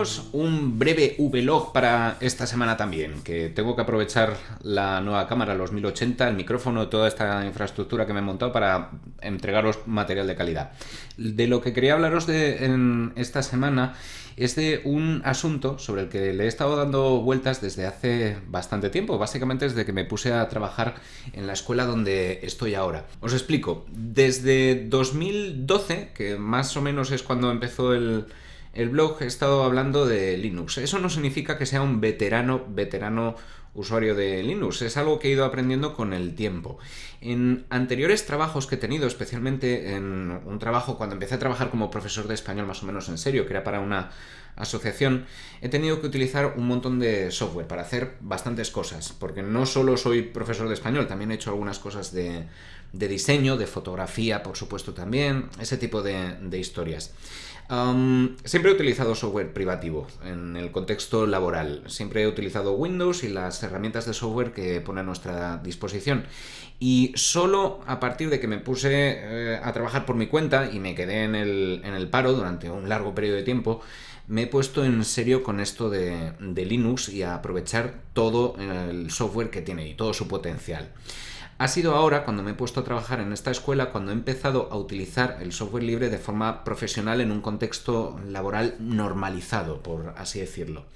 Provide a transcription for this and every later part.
traeros un breve vlog para esta semana también, que tengo que aprovechar la nueva cámara, los 1080, el micrófono, toda esta infraestructura que me he montado para entregaros material de calidad. De lo que quería hablaros en esta semana es de un asunto sobre el que le he estado dando vueltas desde hace bastante tiempo, básicamente desde que me puse a trabajar en la escuela donde estoy ahora. Os explico, desde 2012, que más o menos es cuando empezó el blog, he estado hablando de Linux. Eso no significa que sea un veterano usuario de Linux, es algo que he ido aprendiendo con el tiempo. En anteriores trabajos que he tenido, especialmente en un trabajo cuando empecé a trabajar como profesor de español más o menos en serio, que era para una asociación, he tenido que utilizar un montón de software para hacer bastantes cosas, porque no solo soy profesor de español, también he hecho algunas cosas de diseño, de fotografía, por supuesto también, ese tipo de historias. Siempre he utilizado software privativo en el contexto laboral. Siempre he utilizado Windows y las herramientas de software que pone a nuestra disposición. Y solo a partir de que me puse a trabajar por mi cuenta y me quedé en el paro durante un largo periodo de tiempo, me he puesto en serio con esto de Linux y a aprovechar todo el software que tiene y todo su potencial. Ha sido ahora, cuando me he puesto a trabajar en esta escuela, cuando he empezado a utilizar el software libre de forma profesional en un contexto laboral normalizado, por así decirlo.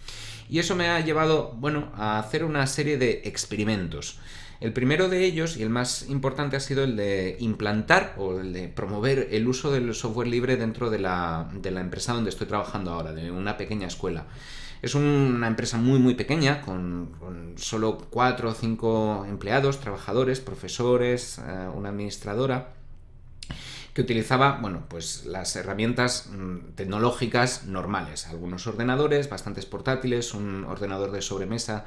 Y eso me ha llevado, a hacer una serie de experimentos. El primero de ellos, y el más importante, ha sido el de implantar o el de promover el uso del software libre dentro de la empresa donde estoy trabajando ahora, de una pequeña escuela. Es una empresa muy pequeña, con solo 4 o 5 empleados, trabajadores, profesores, una administradora, que utilizaba las herramientas tecnológicas normales. Algunos ordenadores, bastantes portátiles, un ordenador de sobremesa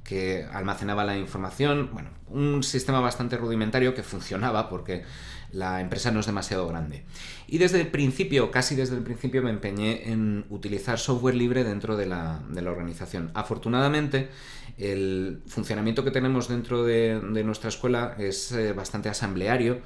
que almacenaba la información, un sistema bastante rudimentario que funcionaba porque la empresa no es demasiado grande. Y desde el principio, casi desde el principio, me empeñé en utilizar software libre dentro de la organización. Afortunadamente, el funcionamiento que tenemos dentro de nuestra escuela es bastante asambleario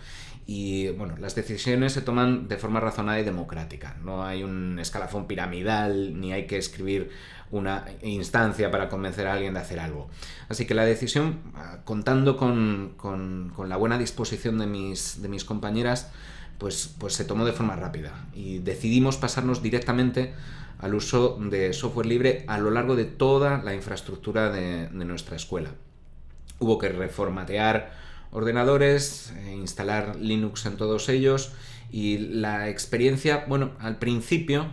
y las decisiones se toman de forma razonada y democrática. No hay un escalafón piramidal, ni hay que escribir una instancia para convencer a alguien de hacer algo. Así que la decisión, contando con la buena disposición de mis compañeras, pues se tomó de forma rápida y decidimos pasarnos directamente al uso de software libre a lo largo de toda la infraestructura de nuestra escuela. Hubo que reformatear ordenadores, instalar Linux en todos ellos, y la experiencia, al principio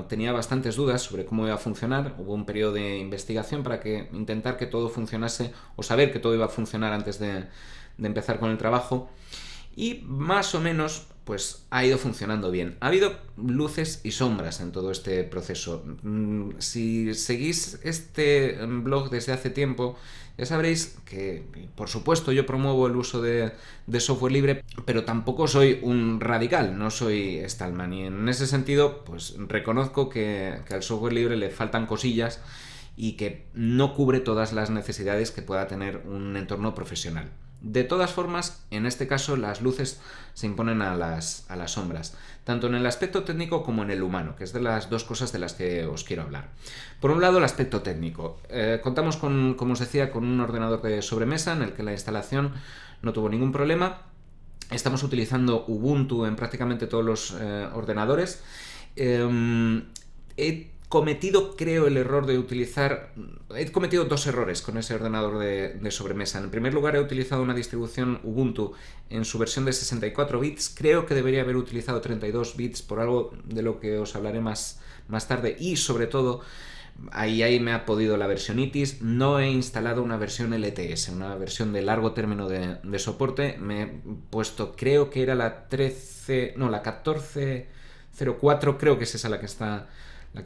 tenía bastantes dudas sobre cómo iba a funcionar. Hubo un periodo de investigación para intentar que todo funcionase, o saber que todo iba a funcionar antes de empezar con el trabajo, y más o menos pues ha ido funcionando bien. Ha habido luces y sombras en todo este proceso. Si seguís este blog desde hace tiempo, ya sabréis que, por supuesto, yo promuevo el uso de software libre, pero tampoco soy un radical, no soy Stallman. Y en ese sentido, pues reconozco que al software libre le faltan cosillas y que no cubre todas las necesidades que pueda tener un entorno profesional. De todas formas, en este caso las luces se imponen a las sombras, tanto en el aspecto técnico como en el humano, que es de las dos cosas de las que os quiero hablar. Por un lado, el aspecto técnico. Contamos como os decía, con un ordenador de sobremesa en el que la instalación no tuvo ningún problema. Estamos utilizando Ubuntu en prácticamente todos los ordenadores. He cometido dos errores con ese ordenador de sobremesa. En primer lugar, he utilizado una distribución Ubuntu en su versión de 64 bits. Creo que debería haber utilizado 32 bits por algo de lo que os hablaré más tarde. Y sobre todo, ahí me ha podido la versionitis. No he instalado una versión LTS, una versión de largo término de soporte. Me he puesto, creo que era la 1404, creo que es esa la que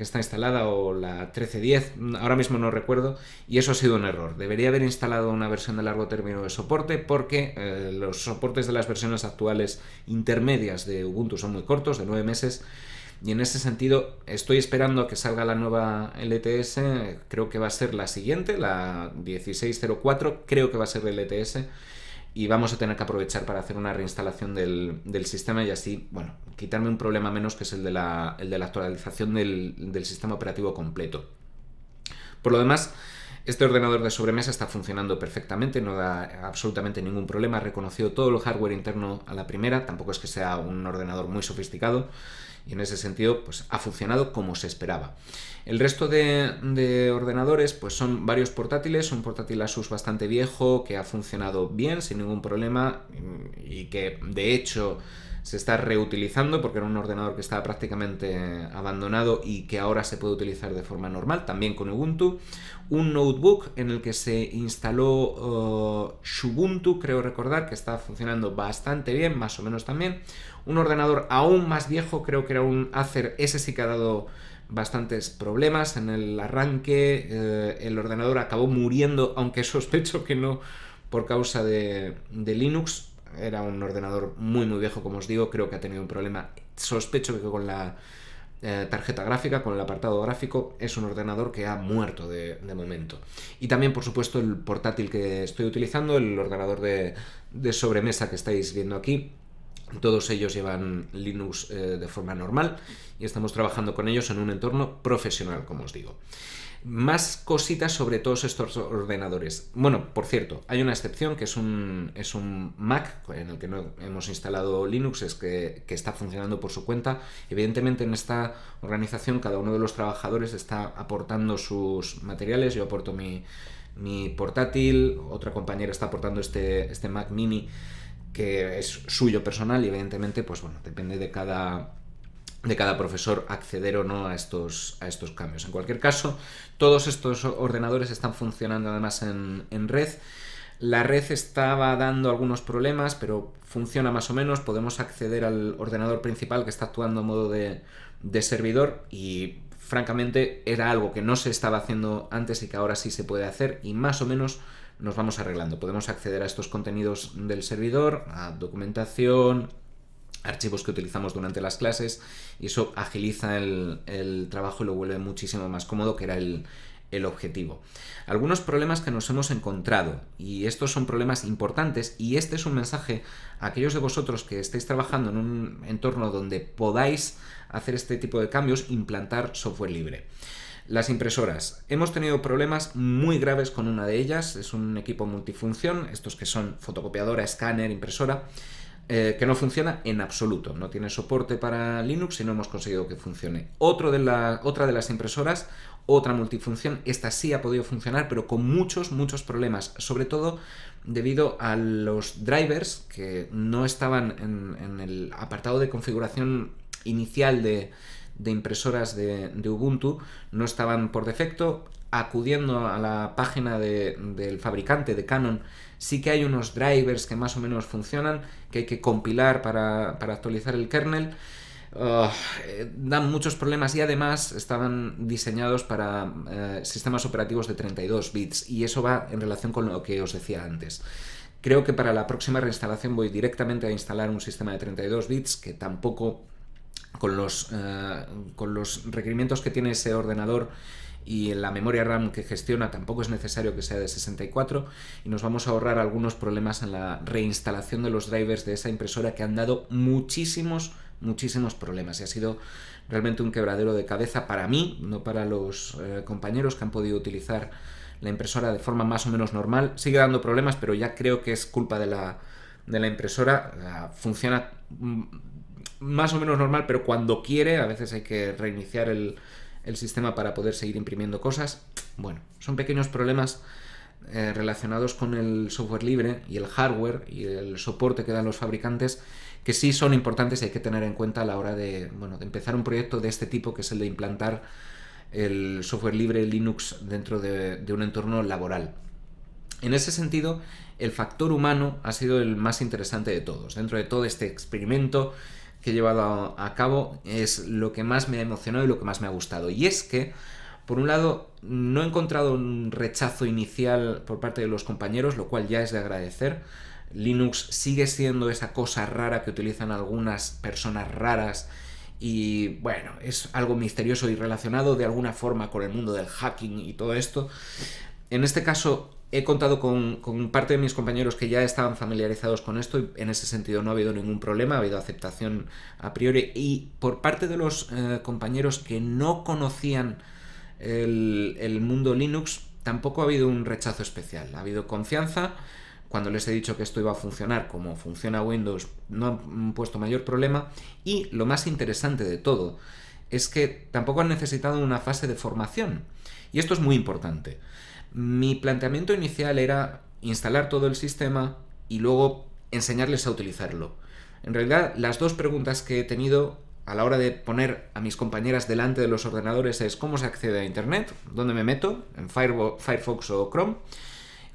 está instalada, o la 1310, ahora mismo no recuerdo, y eso ha sido un error. Debería haber instalado una versión de largo término de soporte, porque los soportes de las versiones actuales intermedias de Ubuntu son muy cortos, de 9 meses, y en ese sentido estoy esperando a que salga la nueva LTS. Creo que va a ser la siguiente, la 1604, creo que va a ser LTS, y vamos a tener que aprovechar para hacer una reinstalación del sistema y así, bueno, quitarme un problema menos, que es el de la actualización del sistema operativo completo. Por lo demás, este ordenador de sobremesa está funcionando perfectamente, no da absolutamente ningún problema, ha reconocido todo el hardware interno a la primera, tampoco es que sea un ordenador muy sofisticado, y en ese sentido pues ha funcionado como se esperaba. El resto de ordenadores pues son varios portátiles, un portátil Asus bastante viejo que ha funcionado bien, sin ningún problema, y que de hecho se está reutilizando porque era un ordenador que estaba prácticamente abandonado y que ahora se puede utilizar de forma normal, también con Ubuntu. Un notebook en el que se instaló Xubuntu, creo recordar, que está funcionando bastante bien, más o menos también. Un ordenador aún más viejo, creo que era un Acer, ese sí que ha dado bastantes problemas en el arranque. El ordenador acabó muriendo, aunque sospecho que no por causa de Linux. Era un ordenador muy viejo, como os digo, creo que ha tenido un problema, sospecho que con la tarjeta gráfica, con el apartado gráfico. Es un ordenador que ha muerto de momento. Y también, por supuesto, el portátil que estoy utilizando, el ordenador de sobremesa que estáis viendo aquí, todos ellos llevan Linux de forma normal y estamos trabajando con ellos en un entorno profesional, como os digo. Más cositas sobre todos estos ordenadores. Bueno, por cierto, hay una excepción, que es un Mac en el que no hemos instalado Linux, es que está funcionando por su cuenta. Evidentemente, en esta organización cada uno de los trabajadores está aportando sus materiales. Yo aporto mi portátil, otra compañera está aportando este Mac Mini, que es suyo personal, y evidentemente pues bueno, depende de cada profesor acceder o no a estos cambios. En cualquier caso, todos estos ordenadores están funcionando además en red. La red estaba dando algunos problemas, pero funciona más o menos. Podemos acceder al ordenador principal, que está actuando en modo de servidor, y francamente era algo que no se estaba haciendo antes y que ahora sí se puede hacer, y más o menos nos vamos arreglando. Podemos acceder a estos contenidos del servidor, a documentación, archivos que utilizamos durante las clases, y eso agiliza el trabajo y lo vuelve muchísimo más cómodo, que era el objetivo. Algunos problemas que nos hemos encontrado, y estos son problemas importantes, y este es un mensaje a aquellos de vosotros que estéis trabajando en un entorno donde podáis hacer este tipo de cambios, implantar software libre. Las impresoras. Hemos tenido problemas muy graves con una de ellas. Es un equipo multifunción, estos que son fotocopiadora, escáner, impresora, que no funciona en absoluto. No tiene soporte para Linux y no hemos conseguido que funcione. Otra de las impresoras, otra multifunción, esta sí ha podido funcionar, pero con muchos problemas, sobre todo debido a los drivers que no estaban en el apartado de configuración inicial de impresoras de Ubuntu, no estaban por defecto. Acudiendo a la página del fabricante, de Canon, sí que hay unos drivers que más o menos funcionan, que hay que compilar para actualizar el kernel. Dan muchos problemas, y además estaban diseñados para sistemas operativos de 32 bits, y eso va en relación con lo que os decía antes. Creo que para la próxima reinstalación voy directamente a instalar un sistema de 32 bits, que tampoco, con los requerimientos que tiene ese ordenador y la memoria RAM que gestiona, tampoco es necesario que sea de 64, y nos vamos a ahorrar algunos problemas en la reinstalación de los drivers de esa impresora, que han dado muchísimos problemas, y ha sido realmente un quebradero de cabeza para mí, no para los compañeros que han podido utilizar la impresora de forma más o menos normal. Sigue dando problemas, pero ya creo que es culpa de la impresora. Funciona más o menos normal, pero cuando quiere, a veces hay que reiniciar el sistema para poder seguir imprimiendo cosas. Bueno, son pequeños problemas relacionados con el software libre y el hardware y el soporte que dan los fabricantes, que sí son importantes y hay que tener en cuenta a la hora de empezar un proyecto de este tipo, que es el de implantar el software libre Linux dentro de un entorno laboral. En ese sentido, el factor humano ha sido el más interesante de todos. Dentro de todo este experimento que he llevado a cabo, es lo que más me ha emocionado y lo que más me ha gustado. Y es que, por un lado, no he encontrado un rechazo inicial por parte de los compañeros, lo cual ya es de agradecer. Linux sigue siendo esa cosa rara que utilizan algunas personas raras, y bueno, es algo misterioso y relacionado de alguna forma con el mundo del hacking y todo esto. En este caso, He contado con parte de mis compañeros que ya estaban familiarizados con esto y en ese sentido no ha habido ningún problema, ha habido aceptación a priori. Y por parte de los compañeros que no conocían el mundo Linux, tampoco ha habido un rechazo especial. Ha habido confianza. Cuando les he dicho que esto iba a funcionar como funciona Windows, no han puesto mayor problema. Y lo más interesante de todo es que tampoco han necesitado una fase de formación. Y esto es muy importante. Mi planteamiento inicial era instalar todo el sistema y luego enseñarles a utilizarlo. En realidad, las dos preguntas que he tenido a la hora de poner a mis compañeras delante de los ordenadores es: ¿cómo se accede a Internet? ¿Dónde me meto? ¿En Firefox o Chrome?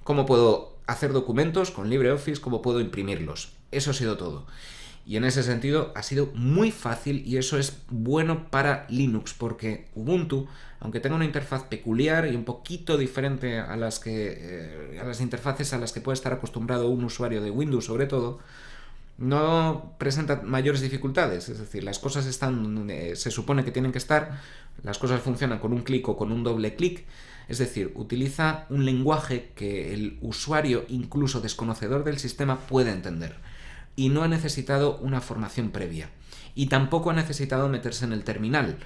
¿Cómo puedo hacer documentos con LibreOffice? ¿Cómo puedo imprimirlos? Eso ha sido todo. Y en ese sentido ha sido muy fácil, y eso es bueno para Linux, porque Ubuntu, aunque tenga una interfaz peculiar y un poquito diferente a las interfaces a las que puede estar acostumbrado un usuario de Windows sobre todo, no presenta mayores dificultades. Es decir, las cosas están donde se supone que tienen que estar, las cosas funcionan con un clic o con un doble clic. Es decir, utiliza un lenguaje que el usuario, incluso desconocedor del sistema, puede entender. Y no ha necesitado una formación previa. Y tampoco ha necesitado meterse en el terminal.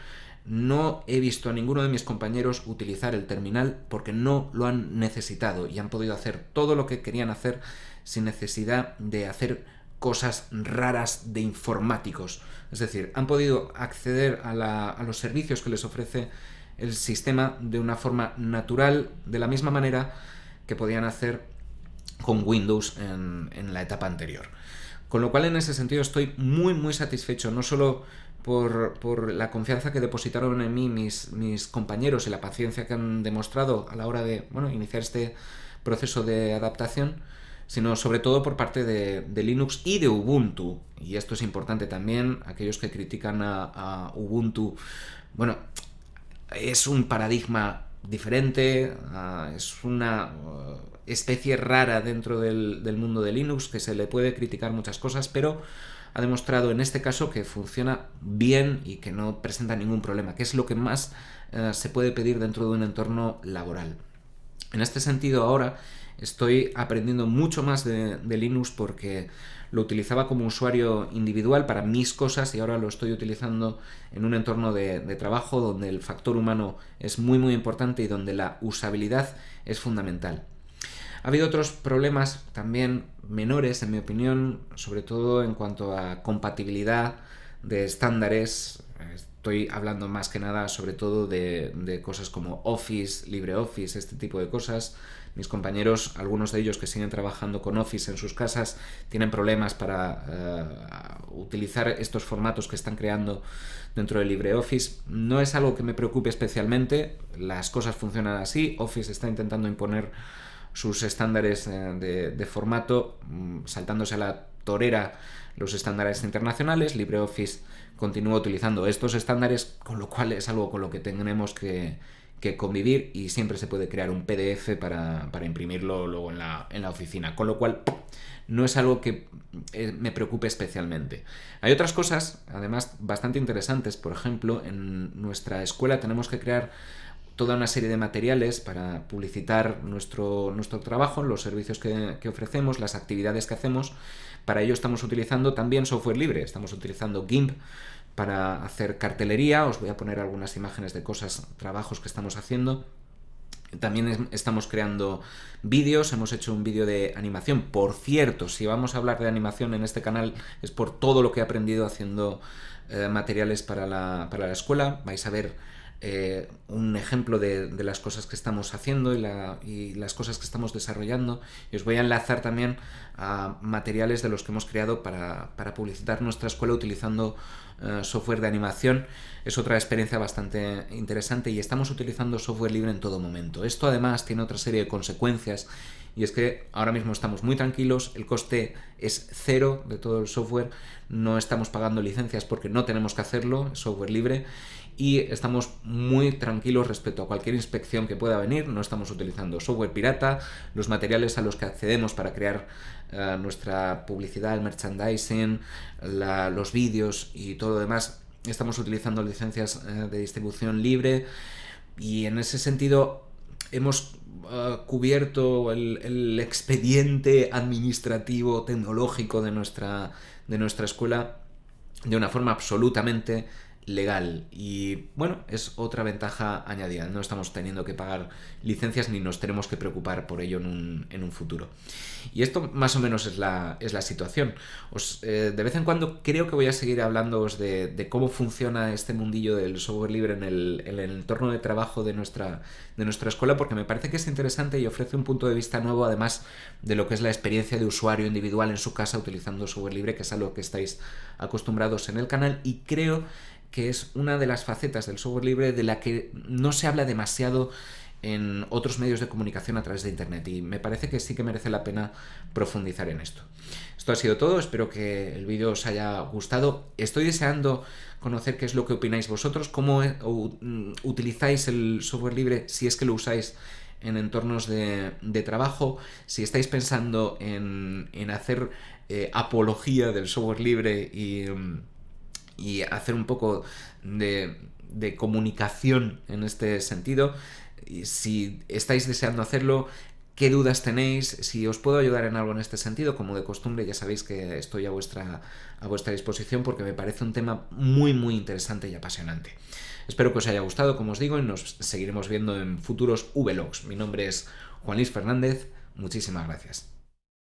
No he visto a ninguno de mis compañeros utilizar el terminal porque no lo han necesitado y han podido hacer todo lo que querían hacer sin necesidad de hacer cosas raras de informáticos. Es decir, han podido acceder a los servicios que les ofrece el sistema de una forma natural, de la misma manera que podían hacer con Windows en la etapa anterior. Con lo cual, en ese sentido, estoy muy muy satisfecho, no solo por la confianza que depositaron en mí mis compañeros y la paciencia que han demostrado a la hora de iniciar este proceso de adaptación, sino sobre todo por parte de Linux y de Ubuntu. Y esto es importante también. Aquellos que critican a Ubuntu, es un paradigma diferente, es una especie rara dentro del mundo de Linux, que se le puede criticar muchas cosas, pero ha demostrado en este caso que funciona bien y que no presenta ningún problema, que es lo que más se puede pedir dentro de un entorno laboral. En este sentido, ahora estoy aprendiendo mucho más de Linux porque lo utilizaba como usuario individual para mis cosas y ahora lo estoy utilizando en un entorno de trabajo donde el factor humano es muy muy importante y donde la usabilidad es fundamental. Ha habido otros problemas también menores, en mi opinión, sobre todo en cuanto a compatibilidad de estándares. Estoy hablando más que nada sobre todo de cosas como Office, LibreOffice, este tipo de cosas. Mis compañeros, algunos de ellos que siguen trabajando con Office en sus casas, tienen problemas para utilizar estos formatos que están creando dentro de LibreOffice. No es algo que me preocupe especialmente, las cosas funcionan así. Office está intentando imponer sus estándares de formato, saltándose a la torera los estándares internacionales. LibreOffice continúa utilizando estos estándares, con lo cual es algo con lo que tenemos que convivir, y siempre se puede crear un PDF para imprimirlo luego en la oficina, con lo cual no es algo que me preocupe especialmente. Hay otras cosas, además, bastante interesantes. Por ejemplo, en nuestra escuela tenemos que crear toda una serie de materiales para publicitar nuestro trabajo, los servicios que ofrecemos, las actividades que hacemos. Para ello estamos utilizando también software libre. Estamos utilizando GIMP para hacer cartelería. Os voy a poner algunas imágenes de trabajos que estamos haciendo. También estamos creando vídeos. Hemos hecho un vídeo de animación. Por cierto, si vamos a hablar de animación en este canal es por todo lo que he aprendido haciendo materiales para la escuela. Vais a ver un ejemplo de las cosas que estamos haciendo y las cosas que estamos desarrollando, y os voy a enlazar también a materiales de los que hemos creado para publicitar nuestra escuela utilizando software de animación. Es otra experiencia bastante interesante y estamos utilizando software libre en todo momento. Esto además tiene otra serie de consecuencias, y es que ahora mismo estamos muy tranquilos, el coste es cero de todo el software, no estamos pagando licencias porque no tenemos que hacerlo, es software libre, y estamos muy tranquilos respecto a cualquier inspección que pueda venir. No estamos utilizando software pirata. Los materiales a los que accedemos para crear nuestra publicidad, el merchandising, los vídeos y todo lo demás, estamos utilizando licencias de distribución libre, y en ese sentido hemos cubierto el expediente administrativo tecnológico de nuestra escuela de una forma absolutamente legal. Y bueno, es otra ventaja añadida. No estamos teniendo que pagar licencias ni nos tenemos que preocupar por ello en un futuro. Y esto más o menos es la situación. De vez en cuando creo que voy a seguir hablándoos de cómo funciona este mundillo del software libre en el entorno de trabajo de nuestra escuela, porque me parece que es interesante y ofrece un punto de vista nuevo, además de lo que es la experiencia de usuario individual en su casa utilizando software libre, que es a lo que estáis acostumbrados en el canal, y creo que es una de las facetas del software libre de la que no se habla demasiado en otros medios de comunicación a través de internet, y me parece que sí que merece la pena profundizar en esto. Esto ha sido todo, espero que el vídeo os haya gustado. Estoy deseando conocer qué es lo que opináis vosotros, cómo utilizáis el software libre, si es que lo usáis en entornos de trabajo, si estáis pensando en hacer apología del software libre y hacer un poco de comunicación en este sentido. Y si estáis deseando hacerlo, qué dudas tenéis, si os puedo ayudar en algo en este sentido, como de costumbre ya sabéis que estoy a vuestra disposición, porque me parece un tema muy muy interesante y apasionante. Espero que os haya gustado, como os digo, y nos seguiremos viendo en futuros vlogs. Mi nombre es Juan Luis Fernández, muchísimas gracias.